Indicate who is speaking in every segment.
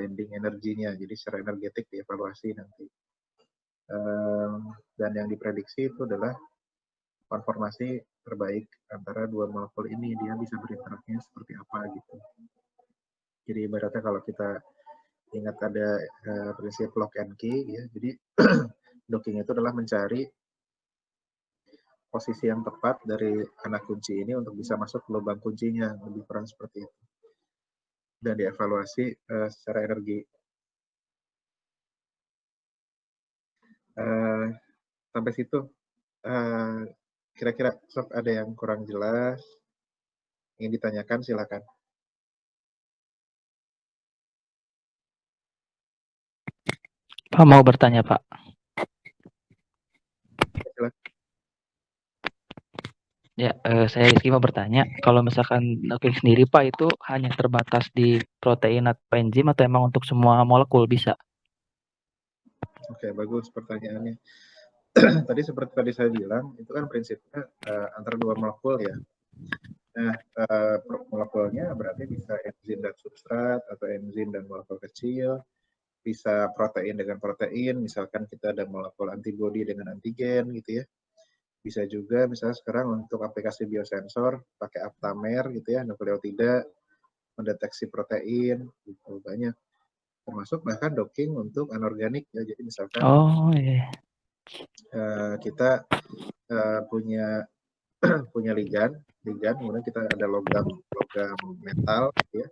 Speaker 1: binding energinya, jadi secara energetik dievaluasi nanti. Dan yang diprediksi itu adalah konformasi terbaik antara dua molekul ini, dia bisa berinteraksinya seperti apa gitu. Jadi ibaratnya kalau kita ingat ada prinsip lock and key, ya, jadi docking itu adalah mencari posisi yang tepat dari anak kunci ini untuk bisa masuk ke lubang kuncinya, lebih kurang seperti itu. Dan dievaluasi secara energi. Sampai situ, kira-kira Sob ada yang kurang jelas, ingin ditanyakan silakan.
Speaker 2: Pak mau bertanya Pak.
Speaker 1: Silakan.
Speaker 2: Ya, saya Rizky mau bertanya, kalau misalkan docking sendiri Pak itu hanya terbatas di protein atau enzim atau emang untuk semua molekul bisa?
Speaker 1: Oke, bagus pertanyaannya. Tadi seperti tadi saya bilang, itu kan prinsipnya antara dua molekul ya. Nah, molekulnya berarti bisa enzim dan substrat, atau enzim dan molekul kecil, bisa protein dengan protein, misalkan kita ada molekul antibodi dengan antigen gitu ya. Bisa juga misalnya sekarang untuk aplikasi biosensor pakai aptamer gitu ya, nukleotida mendeteksi protein gitu, banyak. Termasuk bahkan docking untuk anorganik ya. Jadi misalkan kita punya ligan, kemudian kita ada logam metal gitu ya.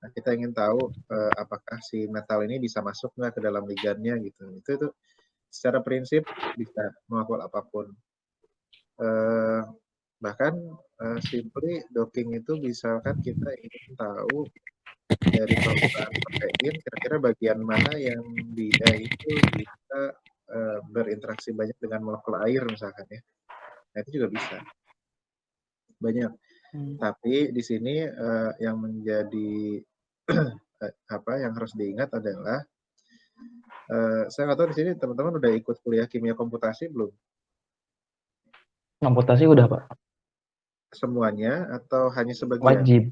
Speaker 1: Nah, kita ingin tahu apakah si metal ini bisa masuk nggak ke dalam ligannya gitu. Itu secara prinsip bisa melakukan apapun. Bahkan simply docking itu misalkan kita ingin tahu dari permukaan protein kira-kira bagian mana yang dia itu bisa berinteraksi banyak dengan molekul air misalkan ya. Nah, itu juga bisa. Banyak. Tapi di sini yang menjadi yang harus diingat adalah saya nggak tahu di sini teman-teman udah ikut kuliah kimia komputasi belum?
Speaker 2: Komputasi udah Pak.
Speaker 1: Semuanya atau hanya sebagian?
Speaker 2: Wajib,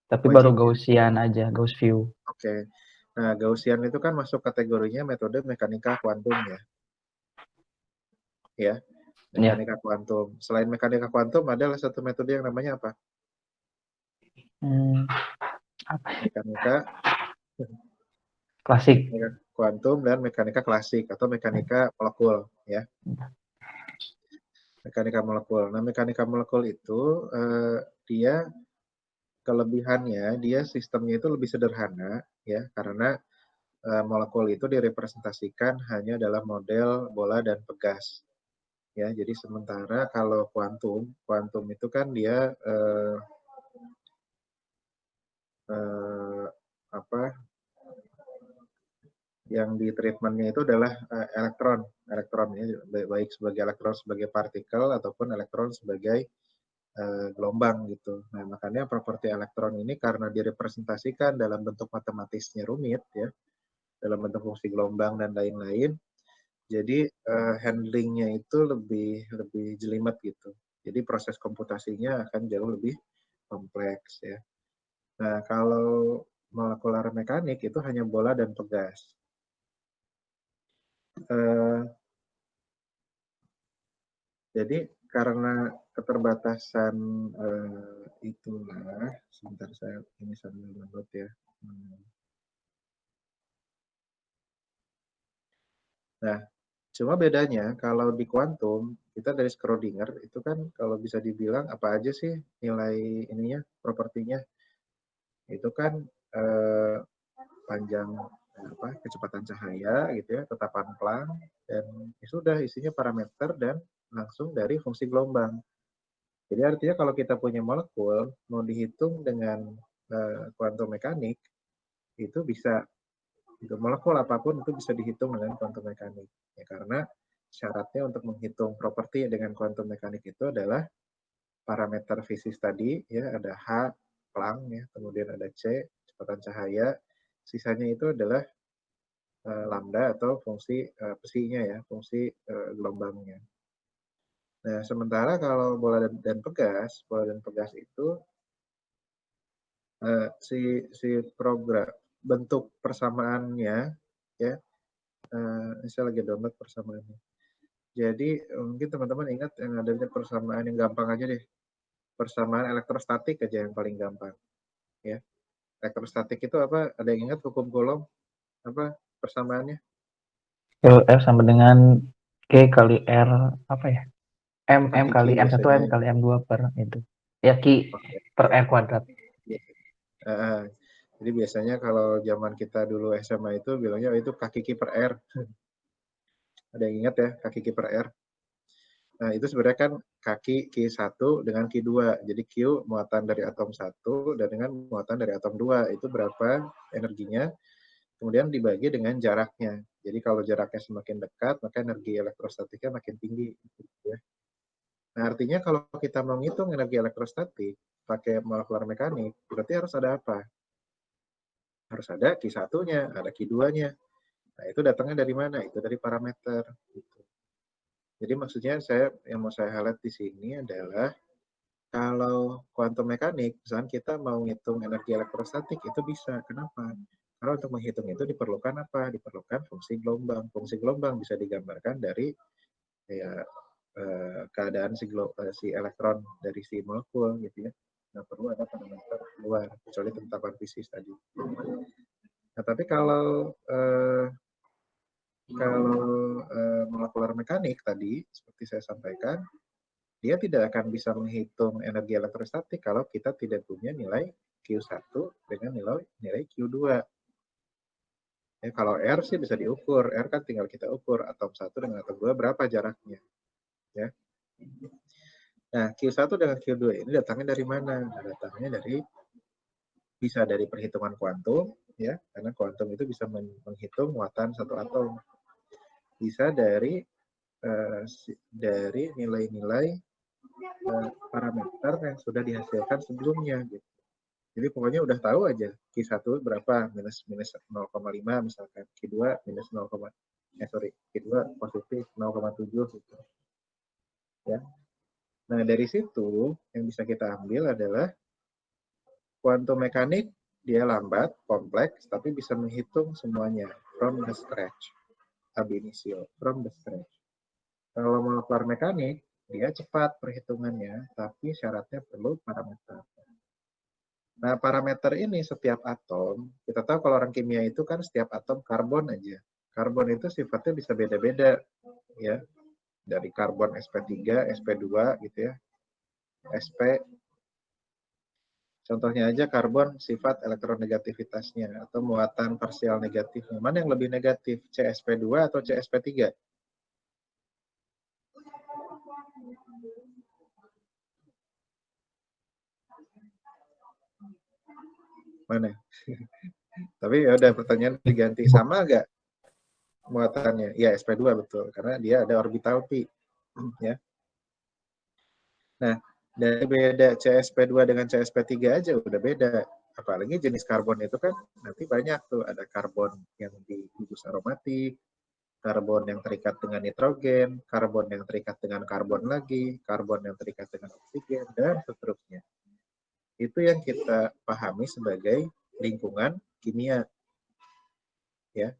Speaker 2: tapi
Speaker 1: Wajib,
Speaker 2: baru
Speaker 1: ya?
Speaker 2: Gaussian aja, Gauss view.
Speaker 1: Oke. Nah, Gaussian itu kan masuk kategorinya metode mekanika kuantum ya. Ya, mekanika kuantum. Selain mekanika kuantum, ada satu metode yang namanya apa?
Speaker 2: Apa?
Speaker 1: Mekanika
Speaker 2: Klasik.
Speaker 1: kuantum dan mekanika klasik atau mekanika molekul ya. Mekanika molekul. Nah, mekanika molekul itu dia kelebihannya dia sistemnya itu lebih sederhana ya, karena molekul itu direpresentasikan hanya dalam model bola dan pegas. Ya, jadi sementara kalau kuantum itu kan dia yang di treatmentnya itu adalah elektron ya, baik sebagai elektron sebagai partikel ataupun elektron sebagai gelombang gitu. Nah, makanya properti elektron ini karena direpresentasikan dalam bentuk matematisnya rumit ya, dalam bentuk fungsi gelombang dan lain-lain, jadi handlingnya itu lebih jelimet gitu. Jadi proses komputasinya akan jauh lebih kompleks ya. Nah, kalau molekular mekanik itu hanya bola dan pegas. Jadi karena keterbatasan itulah, sebentar saya ini sambil download ya. Nah, cuma bedanya kalau di kuantum kita dari Schrödinger itu kan kalau bisa dibilang apa aja sih nilai ininya, propertinya itu kan panjang kecepatan cahaya gitu ya, tetapan Planck, dan sudah isinya parameter dan langsung dari fungsi gelombang. Jadi artinya kalau kita punya molekul mau dihitung dengan kuantum mekanik itu bisa, gitu. Molekul apapun itu bisa dihitung dengan kuantum mekanik ya, karena syaratnya untuk menghitung properti dengan kuantum mekanik itu adalah parameter fisis tadi ya, ada H Planck ya, kemudian ada C kecepatan cahaya, sisanya itu adalah lambda atau fungsi psinya ya, fungsi gelombangnya. Nah, sementara kalau bola dan pegas itu si bentuk persamaannya, ya. Saya lagi download persamaannya. Jadi mungkin teman-teman ingat yang adanya persamaan yang gampang aja deh. Persamaan elektrostatik aja yang paling gampang, ya. Elektrostatik itu apa? Ada yang ingat hukum Coulomb? Apa persamaannya?
Speaker 2: F sama dengan K kali R apa ya? M
Speaker 1: Kaki Q
Speaker 2: kali M1
Speaker 1: biasanya.
Speaker 2: M kali M2 per itu. Ya Q
Speaker 1: Oke.
Speaker 2: per R kuadrat.
Speaker 1: Jadi biasanya kalau zaman kita dulu SMA itu bilangnya itu kaki Q per R. Ada yang ingat ya kaki Q per R? Nah, itu sebenarnya kan kaki Q1 dengan Q2. Jadi Q muatan dari atom 1 dan dengan muatan dari atom 2. Itu berapa energinya, kemudian dibagi dengan jaraknya. Jadi kalau jaraknya semakin dekat, maka energi elektrostatiknya makin tinggi. Ya. Nah, artinya kalau kita mau ngitung energi elektrostatik pakai molekular mekanik, berarti harus ada apa? Harus ada Q1-nya, ada Q2-nya. Nah, itu datangnya dari mana? Itu dari parameter. Gitu. Jadi maksudnya yang mau saya highlight di sini adalah kalau kuantum mekanik, misalnya kita mau ngitung energi elektrostatik, itu bisa. Kenapa? Karena untuk menghitung itu diperlukan apa? Diperlukan fungsi gelombang. Fungsi gelombang bisa digambarkan dari ya, keadaan si elektron dari si molekul, gitu ya. Nggak perlu ada parameter luar, kecuali tentang fisik tadi. Nah, tapi kalau molekular mekanik tadi, seperti saya sampaikan, dia tidak akan bisa menghitung energi elektrostatik kalau kita tidak punya nilai Q1 dengan nilai Q2. Ya, kalau R sih bisa diukur, R kan tinggal kita ukur atom 1 dengan atom 2 berapa jaraknya. Ya. Nah, Q1 dengan Q2 ini datangnya dari mana? Nah, datangnya bisa dari perhitungan kuantum, ya, karena kuantum itu bisa menghitung muatan satu atom. Bisa dari nilai-nilai parameter yang sudah dihasilkan sebelumnya. Gitu. Jadi pokoknya udah tahu aja Q1 berapa, minus 0,5 misalkan, Q2 minus 0, Q2 positif 0,7 gitu. Ya. Nah, dari situ yang bisa kita ambil adalah kuantum mekanik dia lambat, kompleks, tapi bisa menghitung semuanya from the scratch. Ab initio, from the scratch. Kalau molekular mekanik, dia cepat perhitungannya, tapi syaratnya perlu parameter. Nah, parameter ini setiap atom, kita tahu kalau orang kimia itu kan setiap atom karbon aja. Karbon itu sifatnya bisa beda-beda, ya. Dari karbon sp3, sp2 gitu ya. sp, contohnya aja karbon sifat elektronegativitasnya atau muatan parsial negatifnya. Mana yang lebih negatif, CsP2 atau CsP3? Mana? Tapi ya udah pertanyaan diganti, sama nggak muatannya? Ya sp2 betul, karena dia ada orbital pi, ya. Nah, dari beda CsP2 dengan CsP3 aja udah beda. Apalagi jenis karbon itu kan nanti banyak tuh, ada karbon yang di gugus aromatik, karbon yang terikat dengan nitrogen, karbon yang terikat dengan karbon lagi, karbon yang terikat dengan oksigen, dan seterusnya. Itu yang kita pahami sebagai lingkungan kimia. Ya.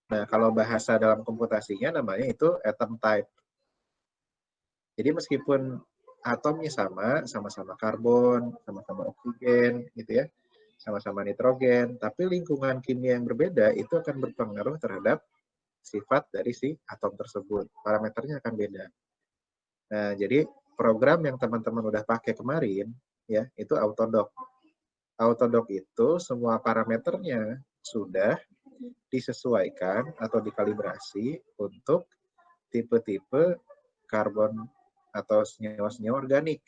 Speaker 1: Nah, kalau bahasa dalam komputasinya namanya itu atom type. Jadi meskipun atomnya sama-sama karbon, sama-sama oksigen, gitu ya, sama-sama nitrogen, tapi lingkungan kimia yang berbeda itu akan berpengaruh terhadap sifat dari si atom tersebut. Parameternya akan beda. Nah, jadi program yang teman-teman udah pakai kemarin, ya, itu Autodoc. Autodoc itu semua parameternya sudah disesuaikan atau dikalibrasi untuk tipe-tipe karbon atau senyawa-senyawa organik.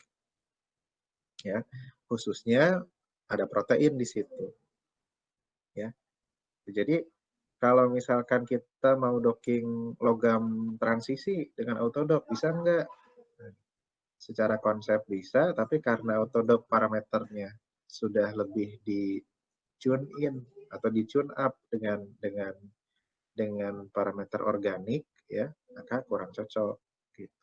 Speaker 1: Ya, khususnya ada protein di situ. Ya. Jadi kalau misalkan kita mau docking logam transisi dengan Autodoc, bisa nggak? Secara konsep bisa, tapi karena Autodoc parameternya sudah lebih di tune in atau di tune up dengan parameter organik, ya, maka kurang cocok. Gitu.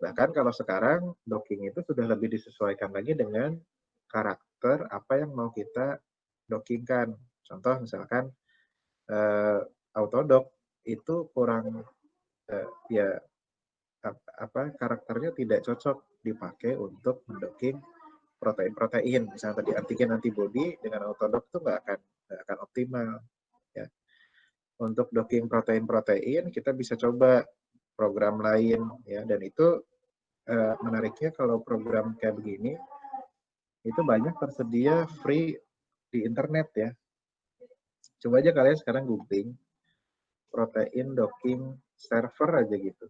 Speaker 1: Bahkan kalau sekarang docking itu sudah lebih disesuaikan lagi dengan karakter apa yang mau kita dockingkan. Contoh misalkan Autodoc itu kurang ya karakternya tidak cocok dipakai untuk mendocking protein-protein. Misalnya tadi antigen antibody dengan Autodoc itu nggak akan optimal. Ya. Untuk docking protein-protein kita bisa coba program lain ya, dan itu menariknya kalau program kayak begini itu banyak tersedia free di internet ya. Coba aja kalian sekarang googling protein docking server aja gitu.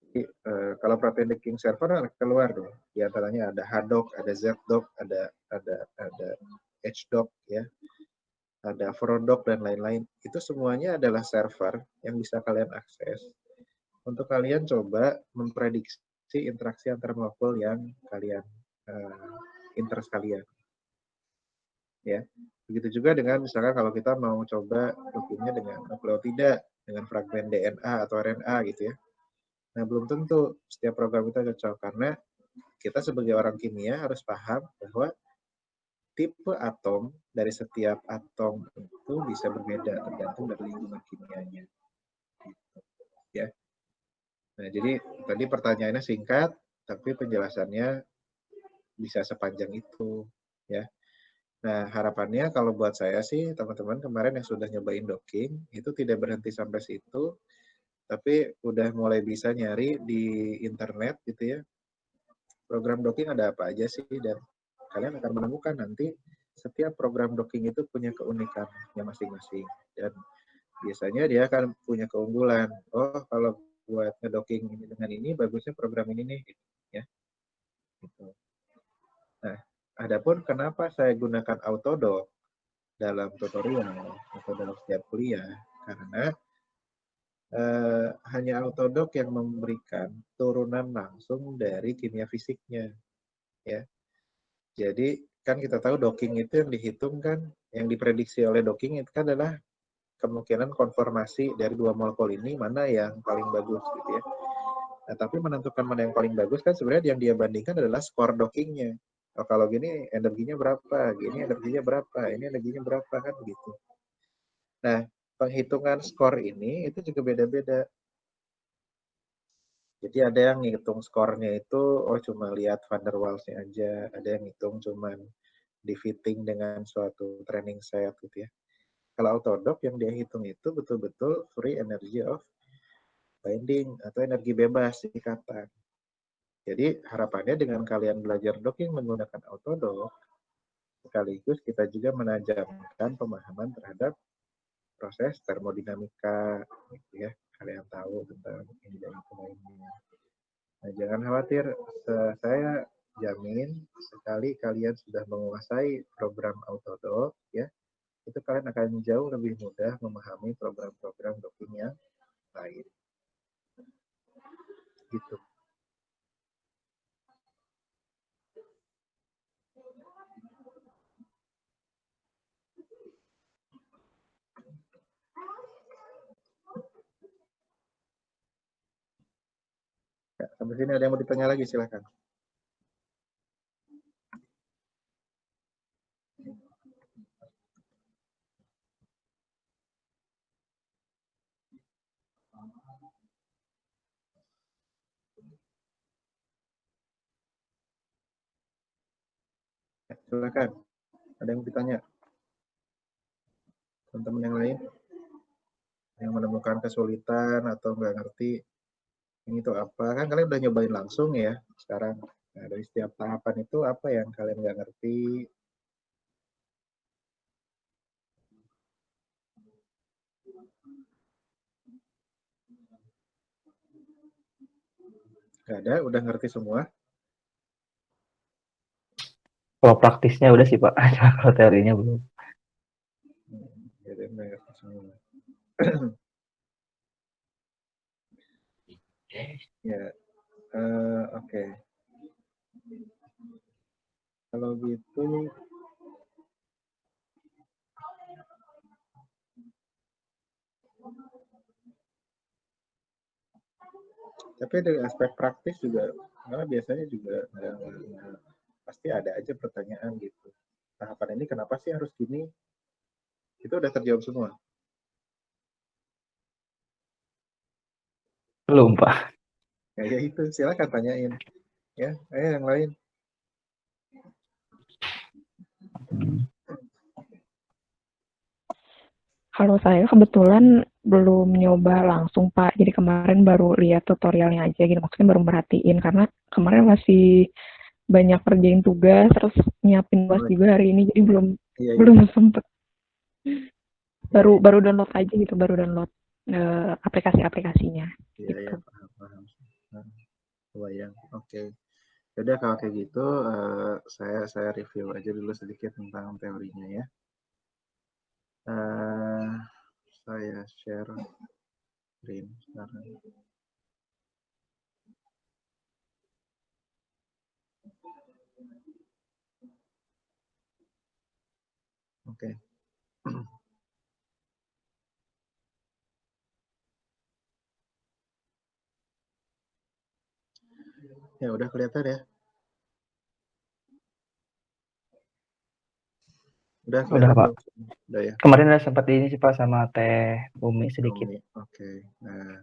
Speaker 1: Jadi, kalau protein docking server keluar tuh. Di antaranya ada Hdoc, ada Zdoc, ada Hdoc ya, ada Frodoc dan lain-lain. Itu semuanya adalah server yang bisa kalian akses untuk kalian coba memprediksi interaksi antar molekul yang kalian interest kalian. Ya. Begitu juga dengan misalkan kalau kita mau coba dockingnya dengan nukleotida, dengan fragmen DNA atau RNA gitu ya. Nah, belum tentu setiap program kita cocok karena kita sebagai orang kimia harus paham bahwa tipe atom dari setiap atom itu bisa berbeda tergantung dari lingkungan kimianya. Ya. Nah, jadi tadi pertanyaannya singkat, tapi penjelasannya bisa sepanjang itu, ya. Nah, harapannya kalau buat saya sih, teman-teman kemarin yang sudah nyobain docking, itu tidak berhenti sampai situ, tapi udah mulai bisa nyari di internet gitu ya, program docking ada apa aja sih, dan kalian akan menemukan nanti setiap program docking itu punya keunikannya masing-masing. Dan biasanya dia akan punya keunggulan. Oh, kalau buat ngedocking ini dengan ini, bagusnya program ini nih, ya. Gitu. Nah, adapun kenapa saya gunakan Autodoc dalam tutorial atau dalam setiap kuliah, karena hanya Autodoc yang memberikan turunan langsung dari kimia fisiknya, ya. Jadi kan kita tahu docking itu yang dihitung kan, yang diprediksi oleh docking itu kan adalah kemungkinan konformasi dari dua molekul ini mana yang paling bagus gitu ya. Nah, tapi menentukan mana yang paling bagus kan sebenarnya yang dia bandingkan adalah skor dockingnya. Oh, kalau gini energinya berapa, gini energinya berapa, ini energinya berapa kan begitu. Nah, penghitungan skor ini itu juga beda-beda. Jadi ada yang ngitung skornya itu, oh cuma lihat van der Waals-nya aja, ada yang ngitung cuma di fitting dengan suatu training set gitu ya. Kalau Autodoc yang dia hitung itu betul-betul free energy of binding atau energi bebas ikatan. Jadi harapannya dengan kalian belajar docking menggunakan Autodoc, sekaligus kita juga menajamkan pemahaman terhadap proses termodinamika, gitu ya. Kalian tahu tentang ini dan itu lainnya. Nah, jangan khawatir, saya jamin sekali kalian sudah menguasai program Autodoc, ya, itu kalian akan jauh lebih mudah memahami program-program docking yang lain. Gitu. Ya, sampai sini ada yang mau ditanya lagi, silakan. Ya, silakan. Ada yang mau ditanya? Teman-teman yang lain yang menemukan kesulitan atau nggak ngerti ini tuh apa, kan kalian udah nyobain langsung ya sekarang. Nah, dari setiap tahapan itu apa yang kalian nggak ngerti? Nggak ada, udah ngerti semua.
Speaker 2: Kalau praktisnya udah sih Pak, kalau teorinya belum.
Speaker 1: Jadi udah ngerti semua. Ya, oke. Kalau gitu, tapi dari aspek praktis juga, karena biasanya juga pasti ada aja pertanyaan gitu. Tahapan ini kenapa sih harus gini? Itu udah terjawab semua?
Speaker 2: Belum, Pak.
Speaker 1: Ya itu, silakan tanyain. Ya, ayo yang lain.
Speaker 3: Kalau saya kebetulan belum nyoba langsung, Pak. Jadi kemarin baru lihat tutorialnya aja gitu. Maksudnya baru merhatiin karena kemarin masih banyak kerjain tugas, terus nyiapin tugas juga hari ini, jadi belum sempet. Baru download aja gitu, baru download aplikasi-aplikasinya.
Speaker 1: Iya,
Speaker 3: gitu.
Speaker 1: Ya, paham. Kebayang. Oke. Jadi kalau kayak gitu, saya review aja dulu sedikit tentang teorinya ya. Saya share screen sekarang. Oke. Ya udah kelihatan ya. Udah
Speaker 2: Pak.
Speaker 1: Udah ya.
Speaker 2: Kemarin udah sempat ini sih Pak sama Teh Umi sedikit.
Speaker 1: Oke. Nah,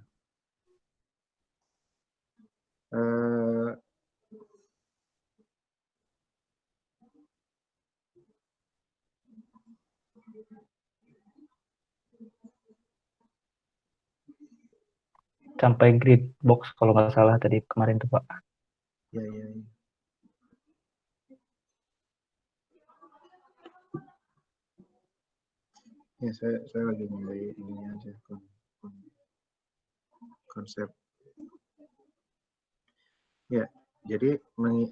Speaker 2: sampai grid box kalau nggak salah tadi kemarin tuh Pak.
Speaker 1: Ya. Ya, saya lagi mulai ini aja konsep. Ya, jadi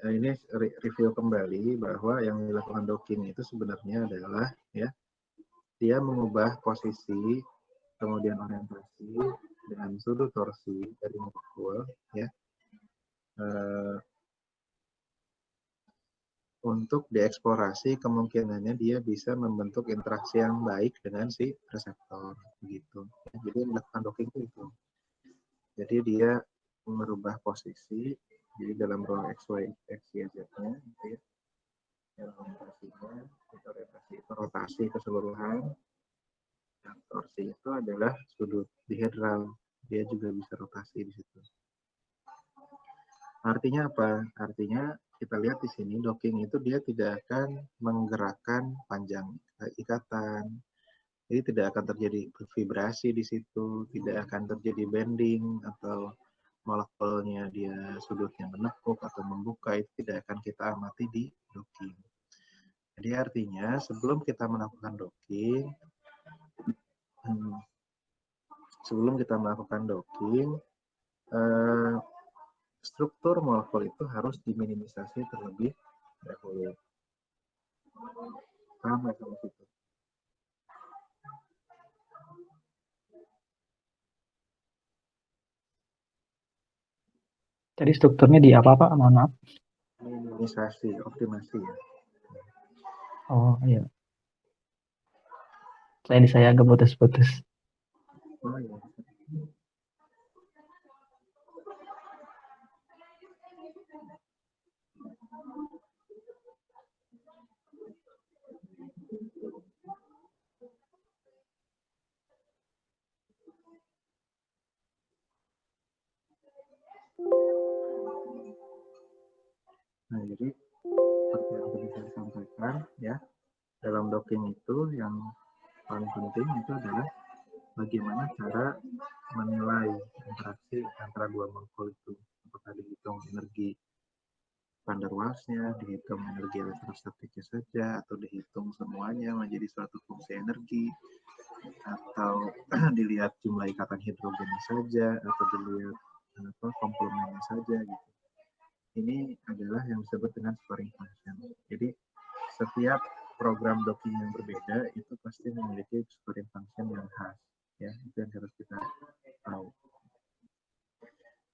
Speaker 1: ini review kembali bahwa yang dilakukan docking itu sebenarnya adalah ya dia mengubah posisi kemudian orientasi dengan sudut torsi dari molekul ya untuk dieksplorasi kemungkinannya dia bisa membentuk interaksi yang baik dengan si reseptor begitu. Jadi melakukan docking itu. Jadi dia merubah posisi jadi dalam ruang XY XYZ-nya gitu ya. Yang orientasinya itu rotasi keseluruhan. Nah, torsi itu adalah sudut dihedral. Dia juga bisa rotasi di situ. Artinya apa? Artinya kita lihat di sini docking itu dia tidak akan menggerakkan panjang ikatan. Jadi tidak akan terjadi vibrasi di situ, tidak akan terjadi bending atau molekulnya dia sudutnya menekuk atau membuka, itu tidak akan kita amati di docking. Jadi artinya sebelum kita melakukan docking, struktur molekul itu harus diminimisasi terlebih dahulu. Paham nggak sama situ?
Speaker 2: Jadi strukturnya di apa Pak? Mohon maaf.
Speaker 1: Minimisasi, optimasi ya.
Speaker 2: Oh iya. Saya agak putus-putus.
Speaker 1: Oh iya. Nah, jadi seperti yang tadi saya sampaikan ya, dalam docking itu yang paling penting itu adalah bagaimana cara menilai interaksi antara dua molekul itu. Apakah dihitung energi van der Waals-nya, dihitung energi elektrostatiknya saja, atau dihitung semuanya menjadi suatu fungsi energi, atau dilihat jumlah ikatan hidrogennya saja, atau dilihat komplemennya saja gitu. Ini adalah yang disebut dengan scoring function. Jadi setiap program docking yang berbeda itu pasti memiliki scoring function yang khas. Ya, itu yang harus kita tahu.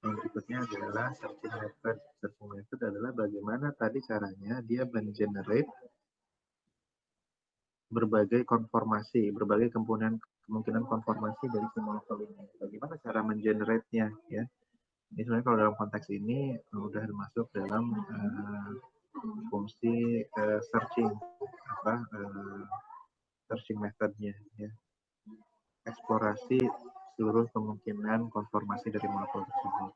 Speaker 1: Yang berikutnya adalah searching method. Searching method adalah bagaimana tadi caranya dia mengenerate berbagai konformasi, berbagai kemungkinan konformasi dari si molekul ini. Bagaimana cara mengenerate-nya ya? Ini sebenarnya kalau dalam konteks ini udah masuk dalam fungsi searching searching methodnya, ya. Eksplorasi seluruh kemungkinan konformasi dari molekul tersebut.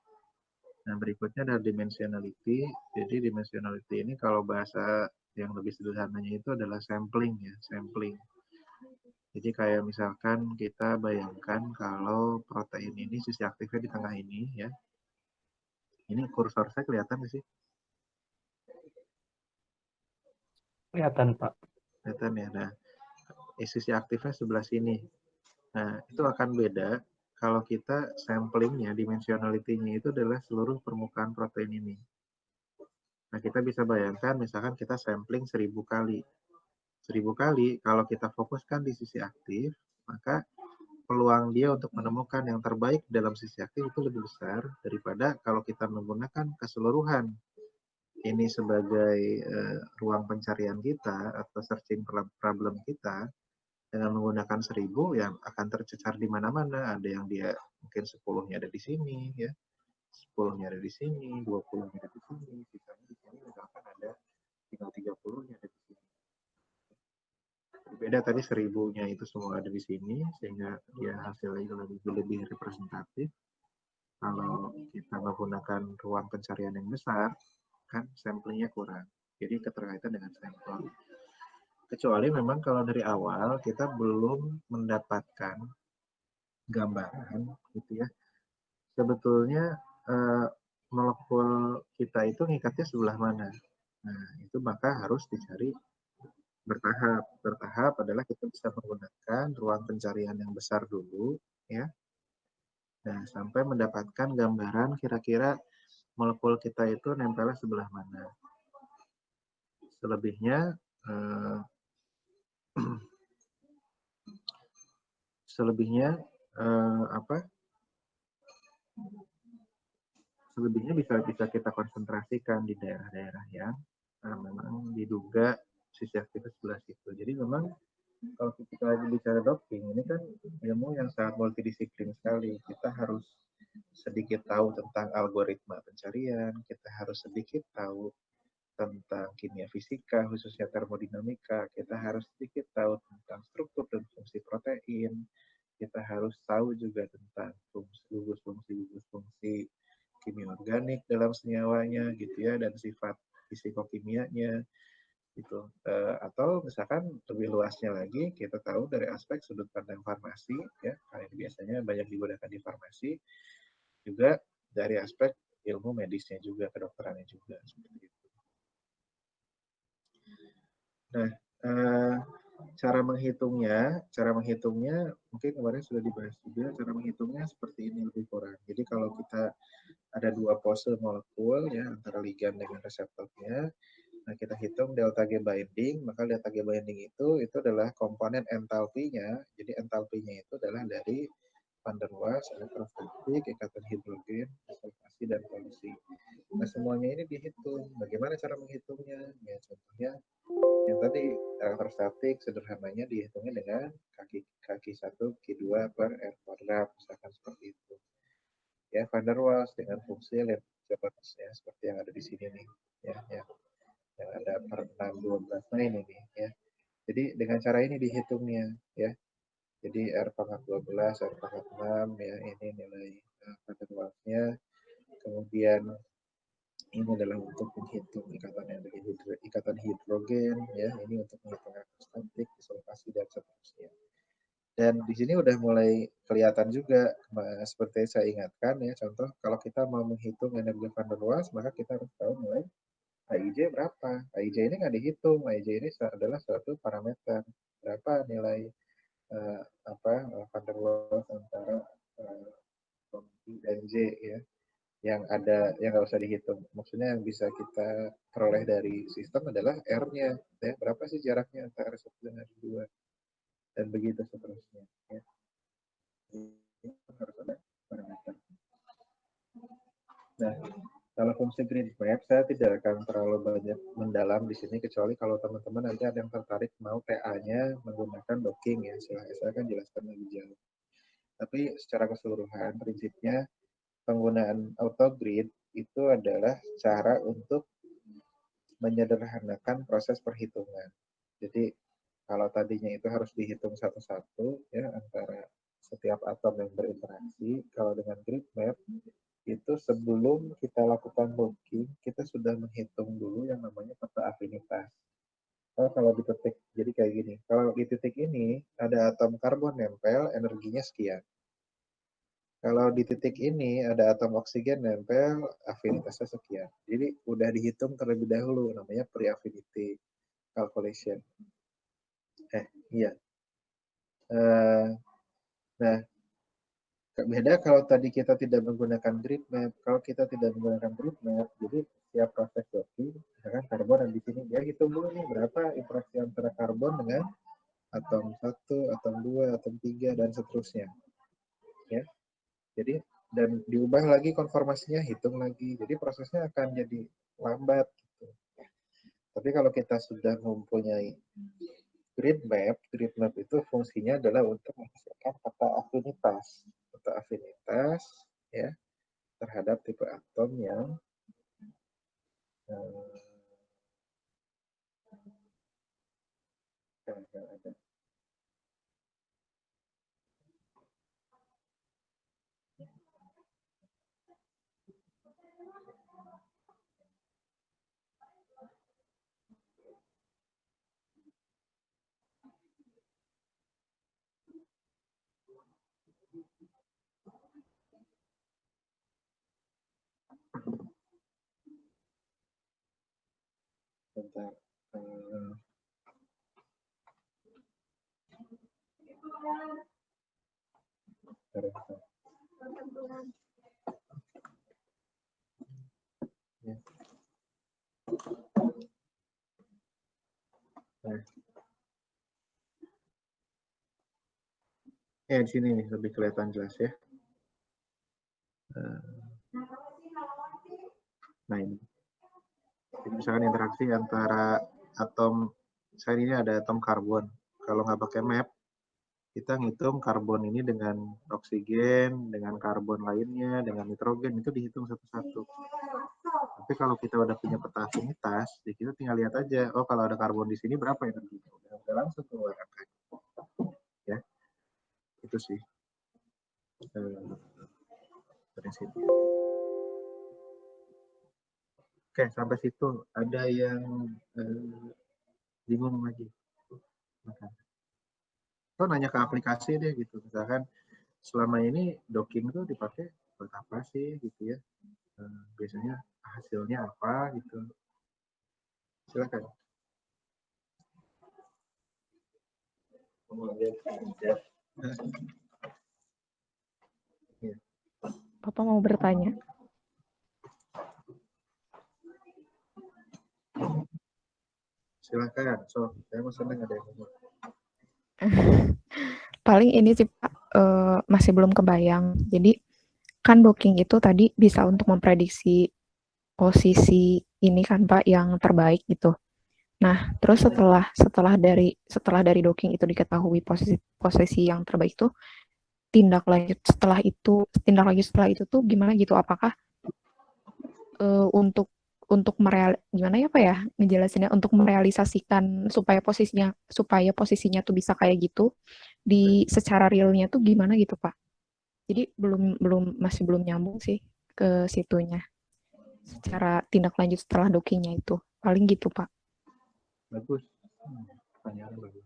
Speaker 1: Nah, berikutnya ada dimensionality. Jadi dimensionality ini kalau bahasa yang lebih sederhananya itu adalah sampling, ya, sampling. Jadi kayak misalkan kita bayangkan kalau protein ini sisi aktifnya di tengah ini, ya. Ini kursor saya kelihatan nggak sih?
Speaker 2: Kelihatan, Pak.
Speaker 1: Kelihatan ya. Nah, sisi aktifnya sebelah sini. Nah, itu akan beda kalau kita samplingnya, dimensionality-nya itu adalah seluruh permukaan protein ini. Nah, kita bisa bayangkan misalkan kita sampling 1000 kali. 1000 kali, kalau kita fokuskan di sisi aktif, maka peluang dia untuk menemukan yang terbaik dalam sisi aktif itu lebih besar daripada kalau kita menggunakan keseluruhan ini sebagai ruang pencarian kita atau searching problem kita dengan menggunakan 1000 yang akan tercecar di mana-mana. Ada yang dia mungkin 10-nya ada di sini, ya, 10-nya ada di sini, 20-nya ada di sini, sisanya di sini misalkan ada tinggal 30-nya ada di sini. Beda tadi 1000-nya itu semua ada di sini sehingga dia hasilnya lebih representatif. Kalau kita menggunakan ruang pencarian yang besar, kan samplingnya kurang. Jadi keterkaitan dengan sampel. Kecuali memang kalau dari awal kita belum mendapatkan gambaran, gitu ya. Sebetulnya molekul kita itu ngikatnya sebelah mana. Nah, itu maka harus dicari bertahap. Bertahap adalah kita bisa menggunakan ruang pencarian yang besar dulu, ya. Nah, sampai mendapatkan gambaran kira-kira molekul kita itu nempelnya sebelah mana. Selebihnya selebihnya bisa kita konsentrasikan di daerah-daerah yang memang diduga sisi aktifnya sebelah situ. Jadi memang kalau kita lagi bicara docking, ini kan ilmu yang sangat multidisiplin sekali. Kita harus sedikit tahu tentang algoritma pencarian, kita harus sedikit tahu tentang kimia fisika, khususnya termodinamika, kita harus sedikit tahu tentang struktur dan fungsi protein, kita harus tahu juga tentang fungsi kimia organik dalam senyawanya, gitu ya, dan sifat fisikokimianya, gitu. Atau misalkan lebih luasnya lagi, kita tahu dari aspek sudut pandang farmasi, ya, karena biasanya banyak digunakan di farmasi, juga dari aspek ilmu medisnya juga, kedokterannya juga, seperti itu. Nah, cara menghitungnya mungkin kemarin sudah dibahas juga. Cara menghitungnya seperti ini lebih kurang. Jadi kalau kita ada dua pose molekul, ya, antara ligand dengan reseptornya, nah kita hitung delta G binding, maka delta G binding itu adalah komponen entalpinya. Jadi entalpinya itu adalah dari van der Waals, elektrostatik, ikatan hidrogen, oksidasi, dan polusi. Nah, semuanya ini dihitung. Bagaimana cara menghitungnya? Ya, contohnya yang tadi elektrostatik sederhananya dihitungnya dengan kaki 1 Q2 per R kuadrat, misalkan seperti itu. Ya, van der Waals dengan fungsi Lorentz, ya, seperti yang ada di sini nih, ya, yang ada per 612. Nah, ini nih, ya. Jadi dengan cara ini dihitungnya, ya. Jadi R pangkat 12, R pangkat 6, ya, ini nilai van der Waals-nya. Kemudian ini adalah untuk menghitung ikatan hidrogen, ya, ini untuk menghitung elektrostatik, disolvasi, dan seterusnya. Dan di sini udah mulai kelihatan juga, seperti saya ingatkan, ya, contoh kalau kita mau menghitung energi van der Waals, maka kita harus tahu nilai AIJ berapa. AIJ ini nggak dihitung, AIJ ini adalah suatu parameter. Berapa nilai van der Waals antara I dan J, ya, yang ada, yang nggak usah dihitung. Maksudnya yang bisa kita peroleh dari sistem adalah R-nya, ya, berapa sih jaraknya antara R1 dan R2, dan begitu seterusnya, ya. Ini harus ada parameter. Nah, kalau fungsi grid map, saya tidak akan terlalu banyak mendalam di sini, kecuali kalau teman-teman nanti ada yang tertarik mau TA-nya menggunakan docking, ya, silahkan, saya akan jelaskan lebih jauh. Tapi secara keseluruhan, prinsipnya penggunaan autogrid itu adalah cara untuk menyederhanakan proses perhitungan. Jadi Kalau tadinya itu harus dihitung satu-satu ya antara setiap atom yang berinteraksi, kalau dengan grid map itu sebelum kita lakukan docking, kita sudah menghitung dulu yang namanya peta afinitas. Kalau di titik, jadi kayak gini, kalau di titik ini ada atom karbon nempel, energinya sekian. Kalau di titik ini ada atom oksigen nempel, afinitasnya sekian. Jadi udah dihitung terlebih dahulu, namanya pre-affinity calculation. Iya. Nah, beda kalau tadi kita tidak menggunakan grid map. Kalau kita tidak menggunakan grid map, jadi setiap proses docking, misalkan karbon ada di sini, dia hitung dulu nih berapa interaksi antara karbon dengan atom 1, atom 2, atom 3, dan seterusnya. Ya. Jadi, dan diubah lagi konformasinya, hitung lagi. Jadi prosesnya akan jadi lambat. Gitu. Tapi kalau kita sudah mempunyai grid map itu fungsinya adalah untuk menghasilkan peta afinitas. Peta afinitas ya terhadap tipe atom yang ada. Bentar. Ya. Nah. Di sini nih lebih kelihatan jelas ya. Nah ini. Jadi misalkan interaksi antara atom, saya ini ada atom karbon. Kalau nggak pakai map, kita ngitung karbon ini dengan oksigen, dengan karbon lainnya, dengan nitrogen, itu dihitung satu-satu. Tapi kalau kita udah punya peta afinitas, kita tinggal lihat aja, oh kalau ada karbon di sini berapa energinya, udah langsung keluar angkanya. Ya, itu sih prinsipnya. Oke, sampai situ ada yang bingung lagi? Atau nanya ke aplikasi deh gitu, misalkan selama ini docking tuh dipakai buat apa sih gitu ya, biasanya hasilnya apa gitu, silakan.
Speaker 3: Bapak mau bertanya?
Speaker 1: Silakan, so saya mau seneng ada yang ngomong.
Speaker 3: Paling ini sih Pak, masih belum kebayang. Jadi kan docking itu tadi bisa untuk memprediksi posisi ini kan Pak yang terbaik gitu. Nah, terus setelah dari docking itu diketahui posisi yang terbaik itu, tindak lanjut setelah itu tuh gimana gitu? Apakah untuk gimana ya Pak ya ngejelasinnya, untuk merealisasikan supaya posisinya tuh bisa kayak gitu di secara realnya tuh gimana gitu Pak? Jadi masih belum nyambung sih ke situnya. Secara tindak lanjut setelah dockingnya itu paling gitu Pak.
Speaker 1: Bagus, pertanyaan bagus.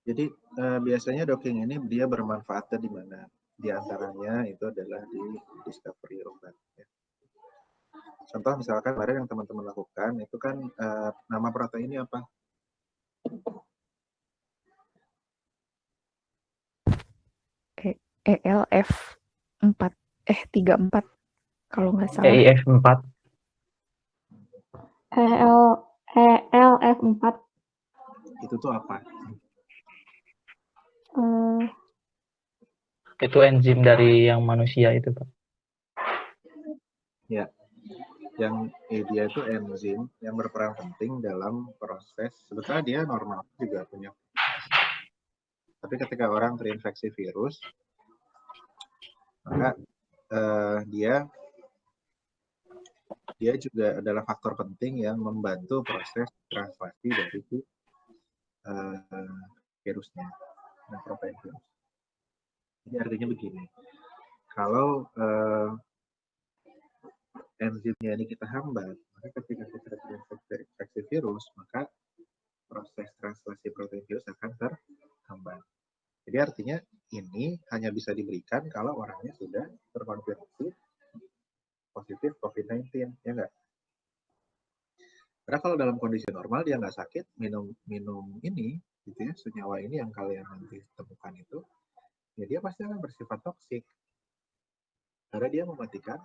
Speaker 1: Jadi biasanya docking ini dia bermanfaatnya di mana? Di antaranya itu adalah di discovery obat. Ya. Contoh misalkan kemarin yang teman-teman lakukan itu kan nama proteinnya apa?
Speaker 3: ELF4 34 kalau nggak salah.
Speaker 2: EIF4.
Speaker 4: ELF4.
Speaker 1: Itu tuh apa?
Speaker 2: Itu enzim dari yang manusia itu, Pak.
Speaker 1: Ya, yang dia itu enzim yang berperan penting dalam proses, sebetulnya dia normal juga punya. Tapi ketika orang terinfeksi virus, maka dia juga adalah faktor penting yang membantu proses translasi dari virusnya, protein virus. Jadi artinya begini, kalau enzimnya ini kita hambat, maka ketika kita terinfeksi virus, maka proses translasi protein virus akan terhambat. Jadi artinya ini hanya bisa diberikan kalau orangnya sudah terkonfirmasi positif COVID-19, ya enggak? Karena kalau dalam kondisi normal dia nggak sakit, minum ini, gitu ya, senyawa ini yang kalian nanti temukan itu, ya dia pasti akan bersifat toksik. Karena dia mematikan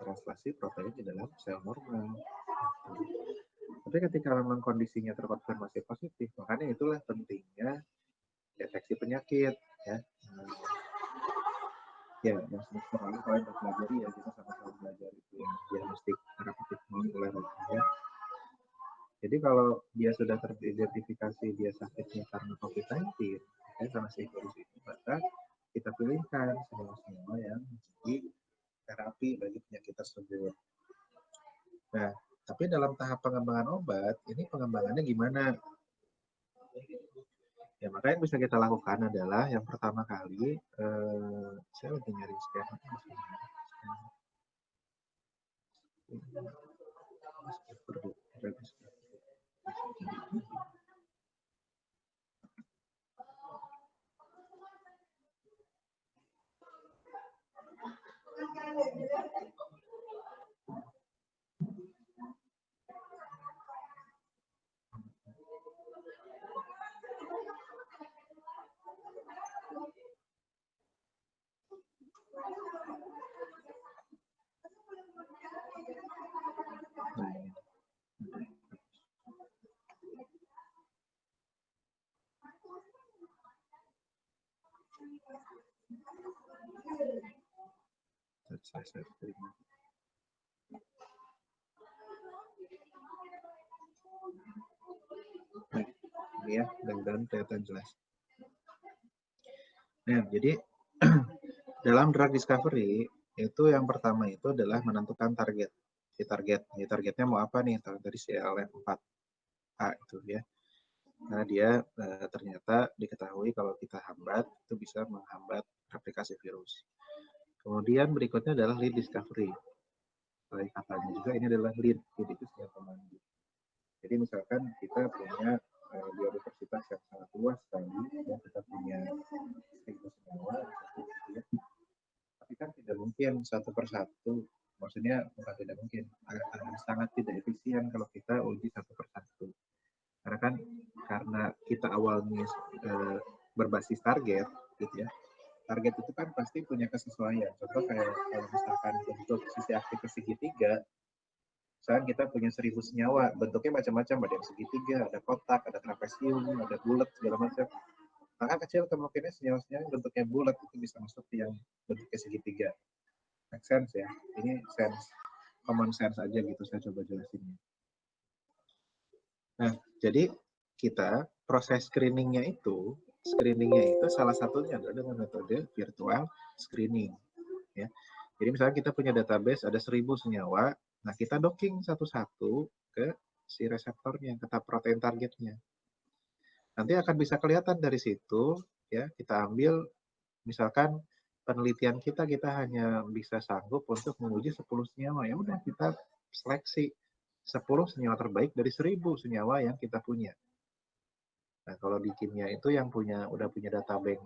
Speaker 1: translasi protein di dalam sel normal. Tapi ketika memang kondisinya terkonfirmasi positif, makanya itulah pentingnya deteksi penyakit, ya. Ya, yang semester lalu kalian pelajari ya, kita sama-sama belajar itu yang diagnostik terapeutik molekuler, ya. Jadi kalau dia sudah teridentifikasi dia sakitnya karena COVID-19, ya, karena si virus itu, maka kita pilihkan senyawa-senyawa yang menjadi terapi bagi penyakit tersebut. Nah, tapi dalam tahap pengembangan obat, ini pengembangannya gimana? Ya, maka yang bisa kita lakukan adalah yang pertama kali, saya lagi nyari skema. Ini ya, mudah-mudahan kelihatan jelas. Nah, jadi dalam drug discovery itu yang pertama itu adalah menentukan target. Targetnya mau apa nih? Dari CLN4A itu ya. Nah, dia ternyata diketahui kalau kita hambat itu bisa menghambat replikasi virus. Kemudian berikutnya adalah lead discovery. Selain katanya juga ini adalah lead itu senjata mandi. Jadi misalkan kita punya biodiversitas yang sangat luas sekali, ya, kita punya 1.000 senyawa, ya. Tapi kan tidak mungkin satu persatu, maksudnya bukan tidak mungkin, sangat tidak efisien kalau kita uji satu persatu. Karena kan karena kita awalnya berbasis target, gitu ya. Target itu kan pasti punya kesesuaian. Contoh kayak kalau misalkan bentuk sisi aktif segitiga, misalkan kita punya 1.000 senyawa, bentuknya macam-macam, ada yang segitiga, ada kotak, ada trapesium, ada bulat, segala macam. Maka kecil kemungkinan senyawa-senyawa yang bentuknya bulat itu bisa masuk yang bentuknya segitiga. Make sense ya? Ini sense, common sense aja gitu, saya coba jelasinnya. Nah, jadi kita proses screeningnya itu salah satunya adalah dengan metode virtual screening. Ya. Jadi misalnya kita punya database ada 1.000 senyawa, nah kita docking satu-satu ke si reseptornya, ke protein targetnya. Nanti akan bisa kelihatan dari situ, ya kita ambil, misalkan penelitian kita hanya bisa sanggup untuk menguji 10 senyawa, ya udah kita seleksi 10 senyawa terbaik dari 1.000 senyawa yang kita punya. Nah, kalau di kimia itu yang udah punya data bank,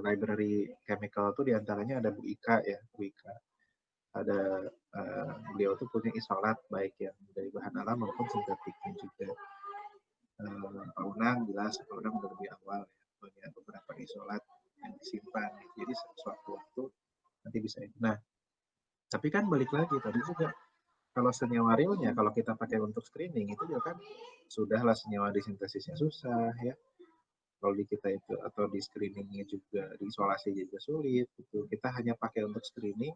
Speaker 1: library chemical itu diantaranya ada Bu Ika ya, Bu Ika. Ada beliau tuh punya isolat baik yang dari bahan alam maupun sintetiknya juga. Pak Unang jelas, Pak Unang udah lebih awal ya, punya beberapa isolat yang disimpan. Jadi sewaktu-waktu nanti bisa. Nah, tapi kan balik lagi tadi juga. Kalau senyawa realnya, kalau kita pakai untuk screening, itu juga kan sudahlah senyawa disintesisnya susah, ya. Kalau di kita itu, atau di screeningnya juga, di isolasi juga sulit, gitu. Kita hanya pakai untuk screening,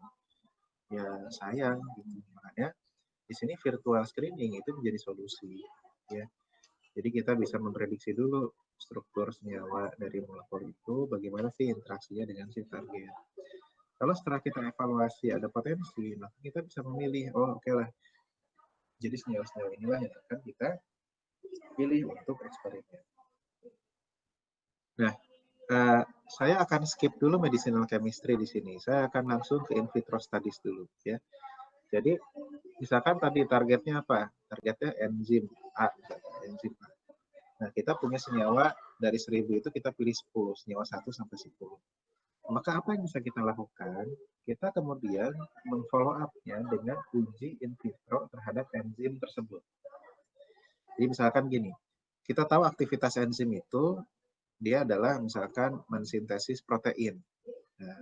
Speaker 1: ya sayang, gitu. Makanya di sini virtual screening itu menjadi solusi, ya. Jadi kita bisa memprediksi dulu struktur senyawa dari molekul itu, bagaimana sih interaksinya dengan si target. Kalau setelah kita evaluasi ada potensi, maka kita bisa memilih, oh oke lah, jadi senyawa-senyawa inilah yang akan kita pilih untuk eksperimen. Nah, saya akan skip dulu medicinal chemistry di sini. Saya akan langsung ke in vitro studies dulu, ya. Jadi, misalkan tadi targetnya apa? Targetnya enzim A, enzim A. Nah, kita punya senyawa dari 1000 itu kita pilih 10, senyawa 1 sampai 10. Maka apa yang bisa kita lakukan? Kita kemudian mengfollow up-nya dengan uji in vitro terhadap enzim tersebut. Jadi misalkan gini, kita tahu aktivitas enzim itu dia adalah misalkan mensintesis protein. Nah,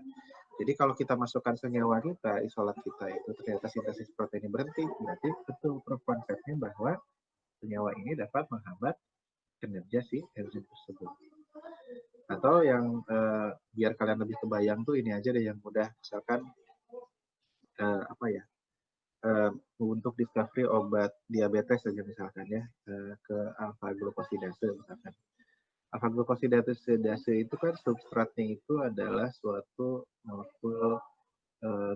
Speaker 1: jadi kalau kita masukkan senyawa kita, isolat kita itu ternyata sintesis proteinnya berhenti, berarti betul proof konsepnya bahwa senyawa ini dapat menghambat kinerja si enzim tersebut. Atau yang biar kalian lebih kebayang tuh ini aja deh yang mudah, misalkan untuk discovery obat diabetes saja misalkan ya, ke alpha glucosidase misalkan. Alpha glucosidase itu kan substratnya itu adalah suatu molekul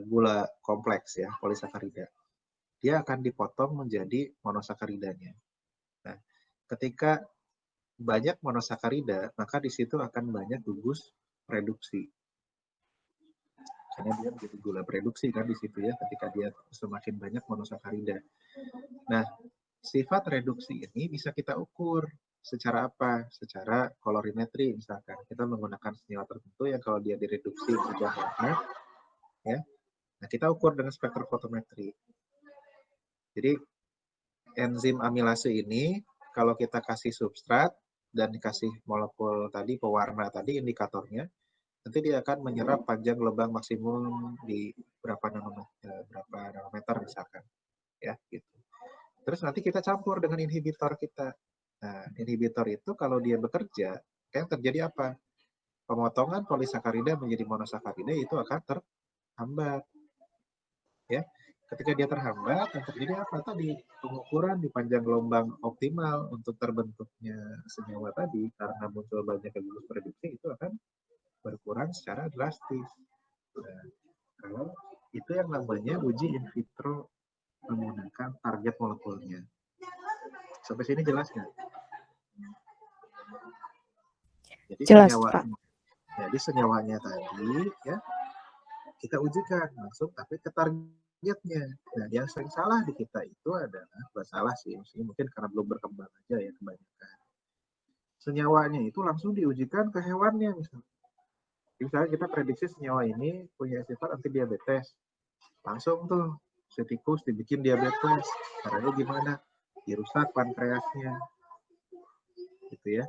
Speaker 1: gula kompleks ya, polisakarida. Dia akan dipotong menjadi monosakaridanya. Nah, ketika banyak monosakarida, maka di situ akan banyak gugus reduksi. Karena dia menjadi gula reduksi kan di situ ya, ketika dia semakin banyak monosakarida. Nah, sifat reduksi ini bisa kita ukur secara apa? Secara kolorimetri misalkan. Kita menggunakan senyawa tertentu yang kalau dia direduksi berubah warna, ya. Nah, kita ukur dengan spektrofotometri. Jadi enzim amilase ini kalau kita kasih substrat dan dikasih molekul tadi pewarna tadi indikatornya, nanti dia akan menyerap panjang lubang maksimum di berapa nanometer misalkan, ya gitu. Terus nanti kita campur dengan inhibitor kita. Nah, inhibitor itu kalau dia bekerja, yang terjadi apa? Pemotongan polisakarida menjadi monosakarida itu akan terhambat, ya. Ketika dia terhambat, yang terjadi apa tadi? Pengukuran di panjang gelombang optimal untuk terbentuknya senyawa tadi karena muncul banyak gugus reduksi itu akan berkurang secara drastis. Nah, kalau itu yang namanya uji in vitro menggunakan target molekulnya. Sampai sini jelas nggak?
Speaker 3: Jelas, Pak.
Speaker 1: Jadi senyawanya tadi ya kita ujikan langsung tapi ke targetnya. Nah, yang sering salah di kita itu adalah, bukan salah sih, mungkin karena belum berkembang aja ya kebanyakan. Senyawanya itu langsung diujikan ke hewannya misalnya. Misalnya kita prediksi senyawa ini punya sifat anti diabetes. Langsung tuh si tikus dibikin diabetes. Caranya gimana? Dirusak pankreasnya. Gitu ya.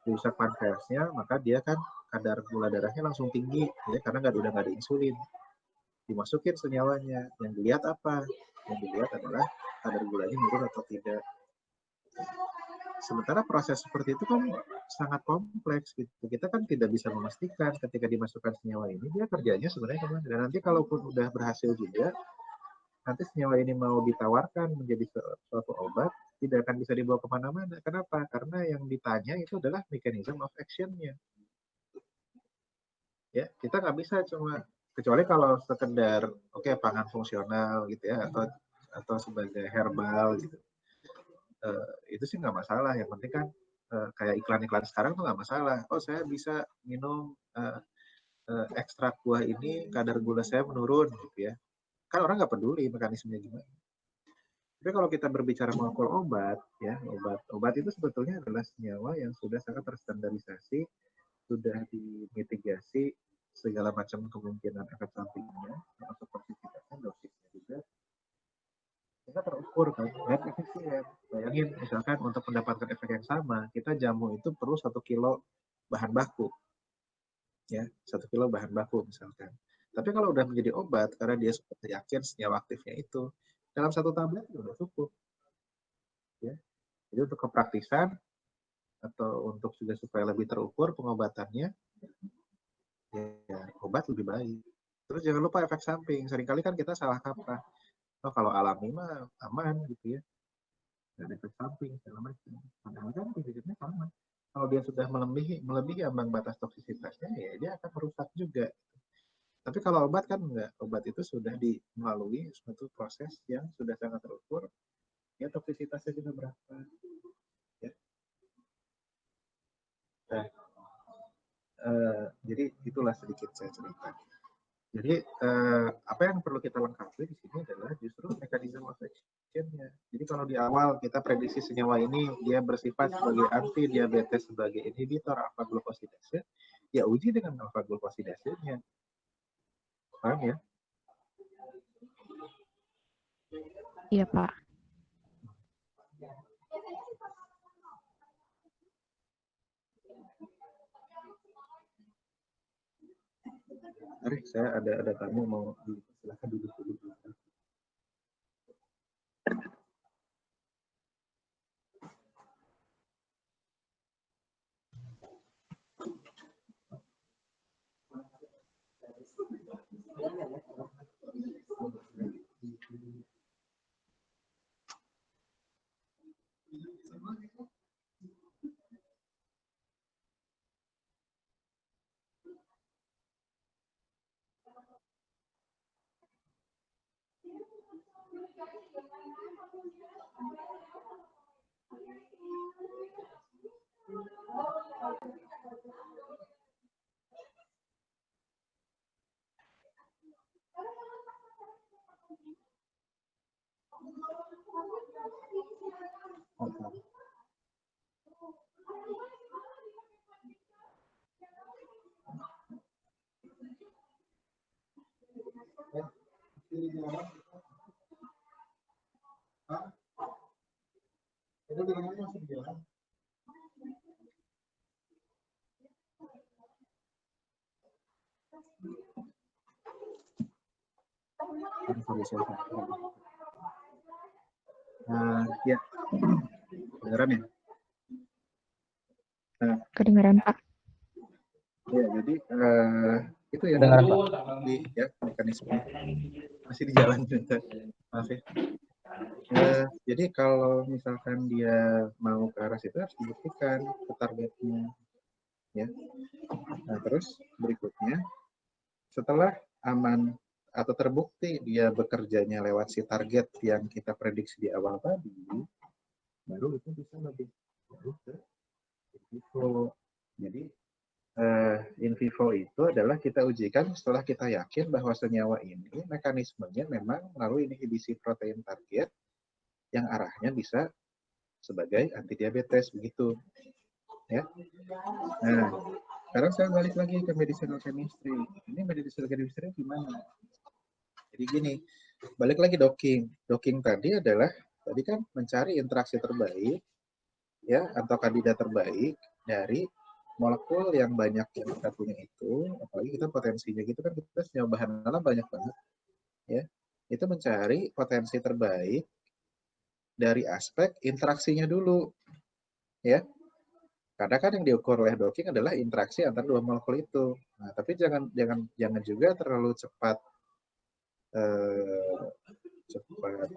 Speaker 1: Dirusak pankreasnya, maka dia kan kadar gula darahnya langsung tinggi ya, karena udah nggak ada insulin. Dimasukin senyawanya, yang dilihat apa? Yang dilihat adalah kadar gulanya menurun atau tidak. Sementara proses seperti itu kan sangat kompleks gitu. Kita kan tidak bisa memastikan ketika dimasukkan senyawa ini dia kerjanya sebenarnya kemana. Dan nanti kalaupun udah berhasil juga, nanti senyawa ini mau ditawarkan menjadi suatu obat, tidak akan bisa dibawa kemana-mana. Kenapa? Karena yang ditanya itu adalah mechanism of action-nya. Ya, kita nggak bisa cuma, kecuali kalau sekedar pangan fungsional gitu ya, atau sebagai herbal gitu, itu sih nggak masalah. Yang penting kan kayak iklan-iklan sekarang tuh nggak masalah. Oh, saya bisa minum ekstrak buah ini kadar gula saya menurun gitu ya, kan orang nggak peduli mekanismenya gimana. Tapi kalau kita berbicara molekul obat ya, obat itu sebetulnya adalah senyawa yang sudah sangat terstandarisasi, sudah dimitigasi segala macam kemungkinan efek sampingnya, termasuk toksisitasnya, dosisnya juga, kita terukur kan, dan efisien. Bayangin, misalkan untuk mendapatkan efek yang sama, kita jamu itu perlu 1 kilo bahan baku, ya 1 kilo bahan baku misalkan. Tapi kalau udah menjadi obat, karena dia sudah yakin senyawa aktifnya itu, dalam 1 tablet sudah cukup. Ya. Jadi untuk kepraktisan atau untuk juga supaya lebih terukur pengobatannya, ya obat lebih baik. Terus jangan lupa efek samping. Seringkali kan kita salah kaprah. Oh, kalau alami mah aman gitu ya. dan efek samping segala macam. Padahal kan prinsipnya sama. Kalau dia sudah melebihi ambang batas toksisitasnya, ya dia akan merusak juga. Tapi kalau obat kan enggak, obat itu sudah melalui suatu proses yang sudah sangat terukur, ya toksisitasnya juga berapa. Ya. Nah, jadi itulah sedikit saya cerita. Jadi apa yang perlu kita lengkapi di sini adalah justru mekanisme of action-nya. Jadi kalau di awal kita prediksi senyawa ini dia bersifat sebagai anti diabetes sebagai inhibitor alfa glukosidase, ya uji dengan alfa glukosidase-nya. Paham ya?
Speaker 3: Iya, Pak.
Speaker 1: Mari, saya ada tamu mau silakan duduk dulu. Ya, kedengeran ya? Nah,
Speaker 3: Kedengeran, Pak.
Speaker 1: ya, jadi itu ya
Speaker 2: Kedengeran, Pak.
Speaker 1: Ya, mekanisme masih di jalan. Maaf ya. Jadi kalau misalkan dia mau ke arah situ harus dibuktikan ke targetnya, ya. Nah, terus berikutnya setelah aman atau terbukti dia bekerjanya lewat si target yang kita prediksi di awal tadi, baru itu bisa lebih jauh ke in vivo. Jadi in vivo itu adalah kita ujikan setelah kita yakin bahwa senyawa ini mekanismenya memang melalui inhibisi protein target yang arahnya bisa sebagai anti diabetes begitu, ya. Nah, sekarang saya balik lagi ke medicinal chemistry. Ini medicinal chemistry gimana? Jadi gini, balik lagi docking. Docking tadi adalah tadi kan mencari interaksi terbaik, ya, atau kandidat terbaik dari molekul yang banyak yang kita punya itu, apalagi kita potensinya gitu kan kita senyawa bahan alam banyak banget, ya. Itu mencari potensi terbaik dari aspek interaksinya dulu, ya. Karena kan yang diukur oleh docking adalah interaksi antara dua molekul itu. Nah, tapi jangan juga terlalu cepat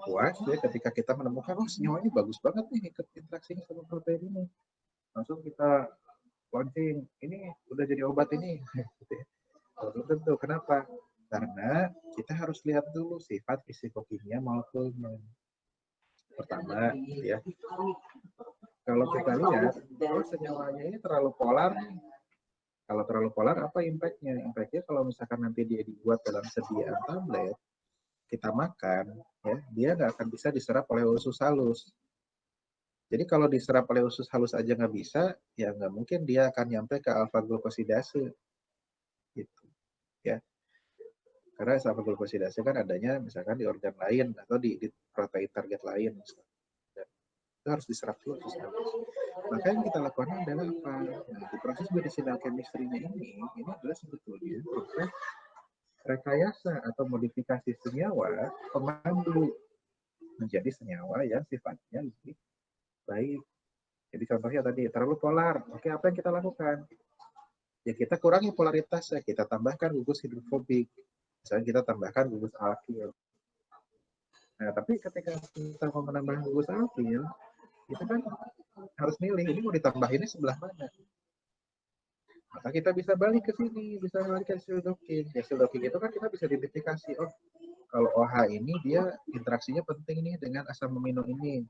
Speaker 1: puas ya ketika kita menemukan senyawa ini bagus banget nih ikut interaksinya sama protein ini. Langsung kita launching, ini udah jadi obat ini. Belum tentu. Kenapa? Karena kita harus lihat dulu sifat fisikokimia molekulnya. Pertama, ya, kalau kita lihat, senyawanya ini terlalu polar. Kalau terlalu polar, apa impact-nya? Impact-nya kalau misalkan nanti dia dibuat dalam sediaan tablet, kita makan, ya, dia nggak akan bisa diserap oleh usus halus. Jadi kalau diserap oleh usus halus aja nggak bisa, ya nggak mungkin dia akan nyampe ke alfa glukosidase. Gitu, ya. Karena alfa glukosidase kan adanya misalkan di organ lain atau di protein target lain. Dan itu harus diserap dulu. Maka yang kita lakukan adalah apa? Nah, di proses medicinal chemistry-nya ini adalah sebetulnya proses rekayasa atau modifikasi senyawa pemandu menjadi senyawa yang sifatnya lebih baik. Jadi contohnya tadi terlalu polar. Oke, apa yang kita lakukan? Ya kita kurangi polaritasnya, kita tambahkan gugus hidrofobik. Misalnya kita tambahkan gugus alkil. Nah, tapi ketika kita mau menambah gugus alkil, itu kan harus milih ini mau ditambahinnya sebelah mana. Maka kita bisa balik ke sini, bisa balik ke hasil docking. Hasil docking itu kan kita bisa identifikasi, oh kalau OH ini dia interaksinya penting nih dengan asam amino ini.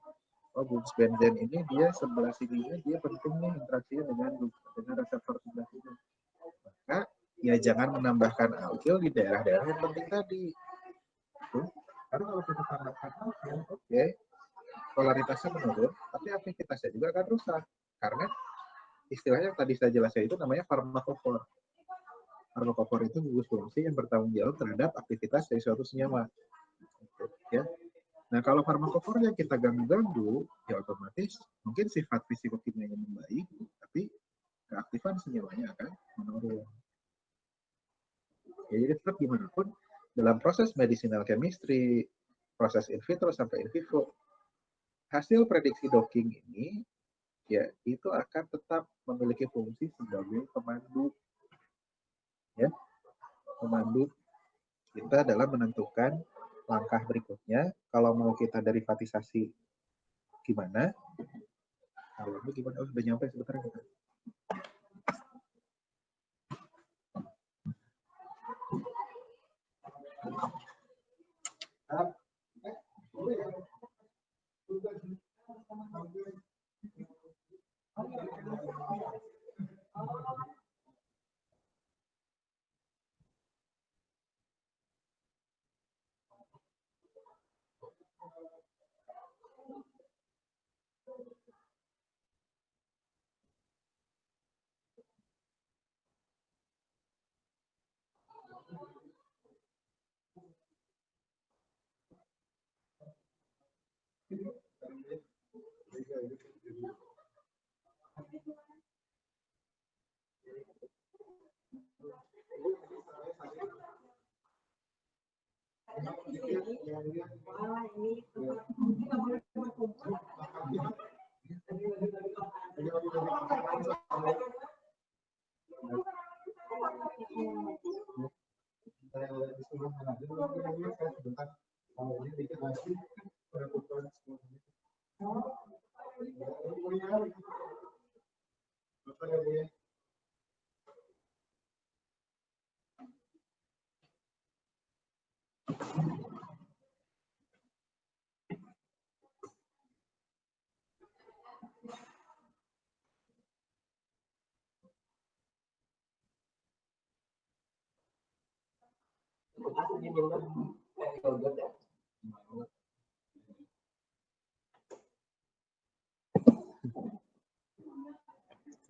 Speaker 1: Oh gugus benzen ini dia sebelah sininya dia penting nih interaksinya dengan reseptor sebelah sini. Maka ya jangan menambahkan alkyl di daerah-daerah yang penting tadi. Tuh. Karena kalau kita tambahkan alkyl, oke, polaritasnya menurun, tapi aktivitasnya juga akan rusak. Karena istilahnya yang tadi saya jelaskan itu namanya farmakofor. Farmakofor itu gugus fungsi yang bertanggung jawab terhadap aktivitas dari suatu senyawa. Ya. Nah, kalau farmakofornya kita ganggu-ganggu, ya otomatis mungkin sifat fisikokimianya membaik, tapi keaktifan senyawanya akan menurun. Ya, jadi tetap gimana pun, dalam proses medicinal chemistry, proses in vitro sampai in vivo, hasil prediksi docking ini, ya itu akan tetap memiliki fungsi sebagai pemandu. Ya, pemandu kita dalam menentukan langkah berikutnya, kalau mau kita derivatisasi gimana, kalau mau gimana, oh, udah nyampe sebentar kita.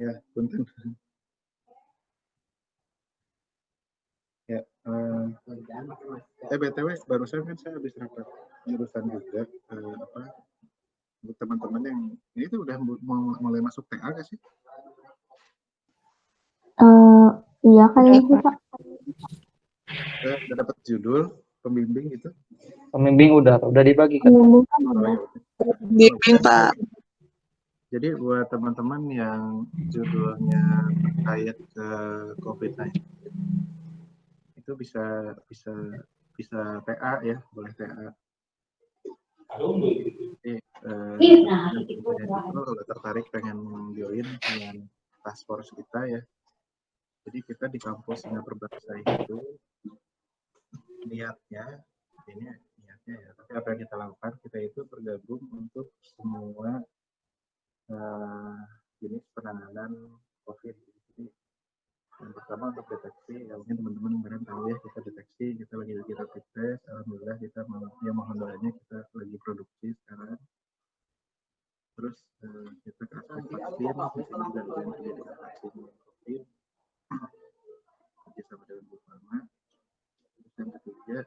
Speaker 1: Ya, punten. Ya, BTW barusan kan saya habis rapat jurusan juga, untuk teman-teman yang ini tuh udah mulai masuk TA nggak sih?
Speaker 4: Iya kayaknya sih Pak.
Speaker 1: Udah dapat judul pembimbing gitu?
Speaker 2: Pembimbing udah dibagi kan?
Speaker 4: Pembimbing kan udah.
Speaker 5: Bimbing Pak.
Speaker 1: Jadi buat teman-teman yang judulnya terkait ke COVID-19 itu bisa TA ya, boleh TA. Jadi kalau tertarik pengen join dengan task force kita ya. Jadi kita di kampus Singapura Berbahasa itu niatnya ya, tapi apa yang kita lakukan, kita itu bergabung untuk semua jenis penanganan COVID. Jadi yang pertama untuk deteksi, ya mungkin teman-teman kemarin tahu ya, kita deteksi, kita lagi rapid test, alhamdulillah kita mohon doanya kita lagi produksi sekarang. Terus kita ke aspek vaksin, di sini juga ada yang penyediaan vaksin COVID, bersama dengan Bu Farma. Terus yang ketiga,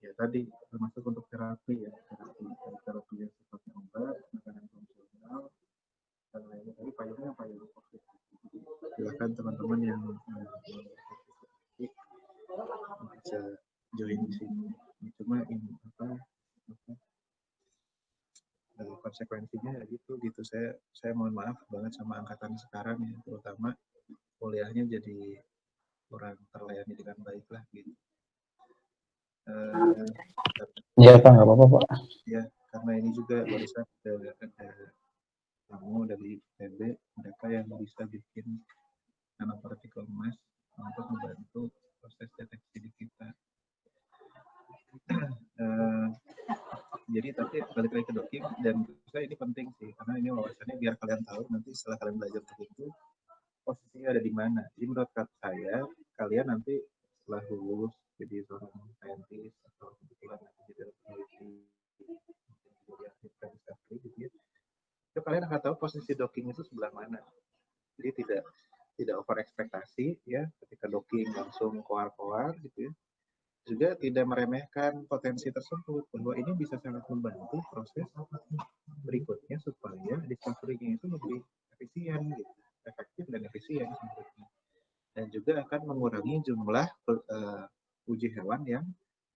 Speaker 1: ya tadi termasuk untuk terapi ya, terapi yang sifatnya obat, makanan fungsional, dan lainnya. Tadi payungnya payung COVID. Silakan teman-teman yang bisa join di sini. Cuma ini konsekuensinya ya gitu. Saya mohon maaf banget sama angkatan sekarang ya, terutama kuliahnya jadi kurang terlayani dengan baik lah gitu.
Speaker 2: Iya Pak, nggak apa-apa Pak.
Speaker 1: Ya, karena ini juga barusan ada bisa bikin nanopartikel emas untuk membantu proses deteksi di kita. Jadi tapi balik lagi ke docking, dan saya ini penting sih karena ini wawasannya biar kalian tahu nanti setelah kalian belajar itu posisinya ada di mana. Jadi menurut saya kalian nanti setelah lulus jadi seorang saintis atau kebetulan nanti jadi peneliti gitu ya, itu kalian akan tahu posisi docking itu sebelah mana. Jadi tidak over ekspektasi ya ketika docking langsung koar-koar gitu ya. Juga tidak meremehkan potensi tersebut bahwa ini bisa sangat membantu proses berikutnya supaya discovery-nya itu lebih efisien gitu, efektif dan efisien sebenarnya. Dan juga akan mengurangi jumlah uji hewan yang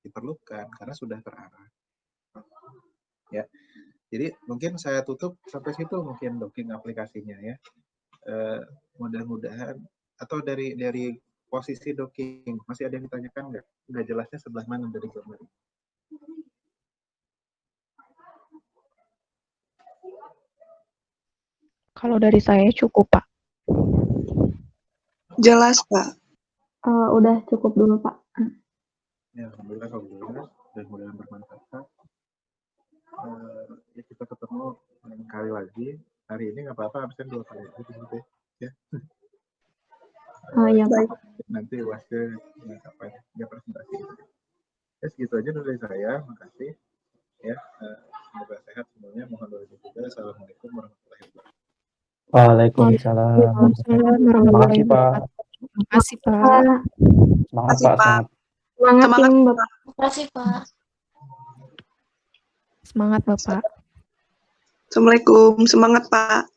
Speaker 1: diperlukan karena sudah terarah. Ya. Jadi mungkin saya tutup sampai situ mungkin docking aplikasinya ya. Mudah-mudahan atau dari posisi docking masih ada yang ditanyakan nggak? Nggak jelasnya sebelah mana dari gambar ini?
Speaker 3: Kalau dari saya cukup, Pak.
Speaker 5: Jelas, Pak.
Speaker 4: Udah cukup dulu, Pak.
Speaker 1: Ya, alhamdulillah kalau jelas dan mudah-mudahan bermanfaat. Ya kita ketemu lain kali lagi. Hari ini nggak apa-apa absen 2 kali lagi gitu ya.
Speaker 4: Iya, Pak.
Speaker 1: Nanti wasnya apa ya presentasi. Ya segitu aja dari saya. Makasih. Ya, semoga sehat semuanya. Mohon doa juga. Assalamualaikum warahmatullahi wabarakatuh.
Speaker 2: Waalaikumsalam.
Speaker 3: Waalaikumsalam
Speaker 2: Terima
Speaker 3: warahmatullahi
Speaker 2: kasih, Pak.
Speaker 3: wabarakatuh. Terima kasih, Pak.
Speaker 2: Semangat,
Speaker 5: Makasih,
Speaker 2: Pak.
Speaker 5: Pak.
Speaker 2: Semangat.
Speaker 4: Semangatin, Bapak.
Speaker 6: Makasih, Pak.
Speaker 3: Semangat, Bapak.
Speaker 5: Assalamualaikum. Semangat, Pak.